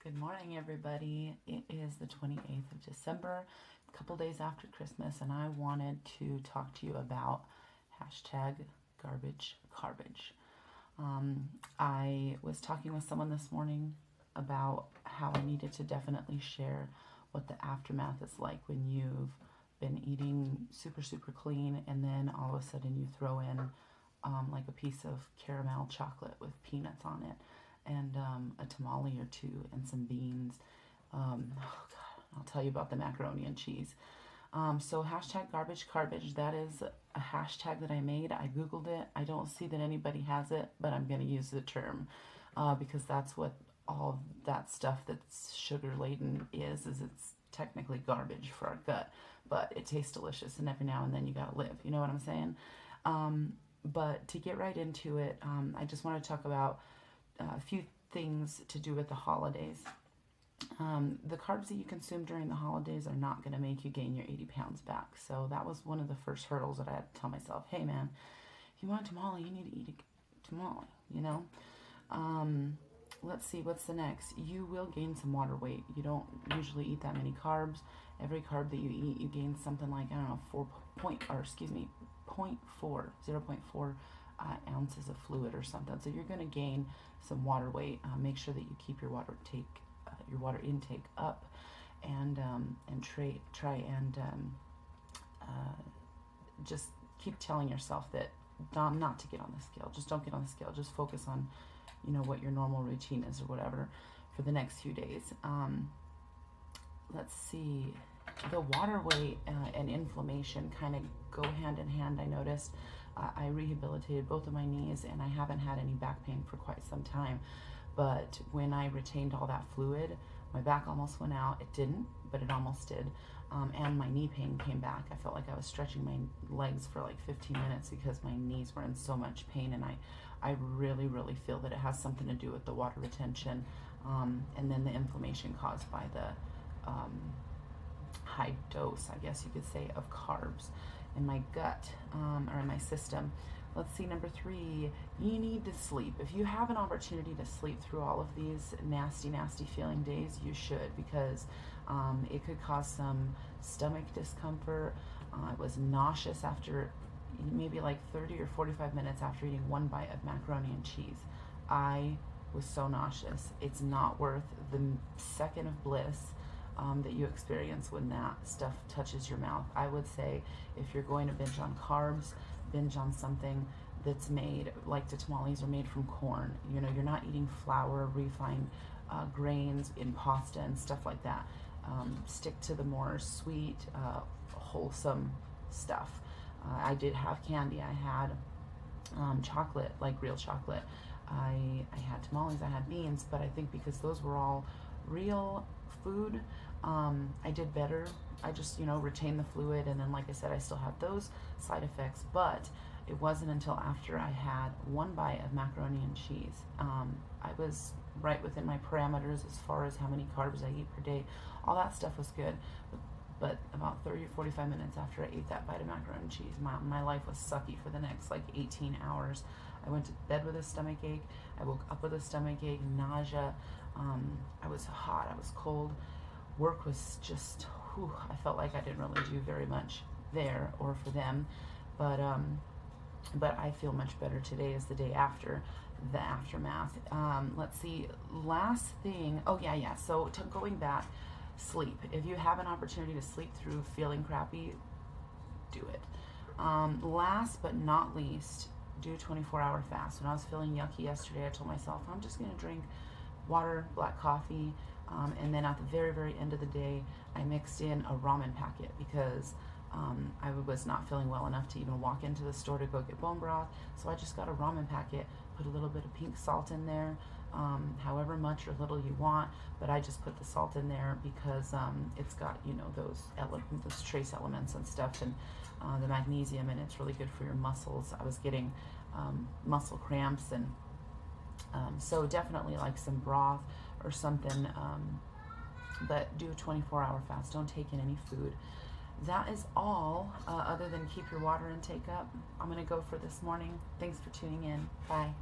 Good morning, everybody. It is the 28th of December, a couple days after Christmas, and I wanted to talk to you about hashtag garbage carbage. I was talking with someone this morning about how I needed to definitely share what the aftermath is like when you've been eating super, super clean and then all of a sudden you throw in like a piece of caramel chocolate with peanuts on it and a tamale or two and some beans. Oh God, I'll tell you about the macaroni and cheese. So hashtag garbage carbage, that is a hashtag that I made. I Googled it. I don't see that anybody has it, but I'm going to use the term because that's what all that stuff that's sugar laden is it's technically garbage for our gut, but it tastes delicious and every now and then you gotta live, you know what I'm saying? But to get right into it, I just want to talk about a few things to do with the holidays. The carbs that you consume during the holidays are not going to make you gain your 80 pounds back. So that was one of the first hurdles that I had to tell myself, hey man, if you want a tamale, you need to eat a tamale, you know? Let's see, what's the next? You will gain some water weight. You don't usually eat that many carbs. Every carb that you eat, you gain something like, I don't know, 0.4 ounces of fluid or something. So you're going to gain some water weight. Make sure that you keep your water intake up, and try and just keep telling yourself that not to get on the scale. Just don't get on the scale. Just focus on, you know, what your normal routine is or whatever for the next few days. Let's see. The water weight and inflammation kind of go hand in hand. I noticed I rehabilitated both of my knees and I haven't had any back pain for quite some time. But when I retained all that fluid, my back almost went out. It didn't, but it almost did. And my knee pain came back. I felt like I was stretching my legs for like 15 minutes because my knees were in so much pain. And I really, really feel that it has something to do with the water retention and then the inflammation caused by the high dose, I guess you could say, of carbs in my gut or in my system. Let's see, number 3, you need to sleep. If you have an opportunity to sleep through all of these nasty, nasty feeling days, you should, because it could cause some stomach discomfort. I was nauseous after maybe like 30 or 45 minutes after eating one bite of macaroni and cheese. I was so nauseous. It's not worth the second of bliss that you experience when that stuff touches your mouth. I would say if you're going to binge on carbs, binge on something that's made, like the tamales are made from corn. You know, you're not eating flour, refined grains in pasta and stuff like that. Stick to the more sweet, wholesome stuff. I did have candy. I had chocolate, like real chocolate. I had tamales, I had beans, but I think because those were all real food, I did better. I just, retained the fluid, and then, like I said, I still had those side effects, but it wasn't until after I had one bite of macaroni and cheese. I was right within my parameters as far as how many carbs I eat per day. All that stuff was good, but about 30 or 45 minutes after I ate that bite of macaroni and cheese, my life was sucky for the next, 18 hours. I went to bed with a stomach ache. I woke up with a stomach ache, nausea. I was hot. I was cold. Work was just, I felt like I didn't really do very much there or for them. But I feel much better today as the day after the aftermath. Let's see. Last thing. Oh, yeah. So going back, sleep. If you have an opportunity to sleep through feeling crappy, do it. Last but not least, do a 24-hour fast. When I was feeling yucky yesterday, I told myself, I'm just going to drink water, black coffee, and then at the very, very end of the day, I mixed in a ramen packet because I was not feeling well enough to even walk into the store to go get bone broth. So I just got a ramen packet, put a little bit of pink salt in there, however much or little you want, but I just put the salt in there because it's got, those trace elements and stuff, and the magnesium, and it's really good for your muscles. I was getting muscle cramps, and so definitely like some broth or something, but do a 24-hour fast. Don't take in any food. That is all, other than keep your water intake up. I'm going to go for this morning. Thanks for tuning in. Bye.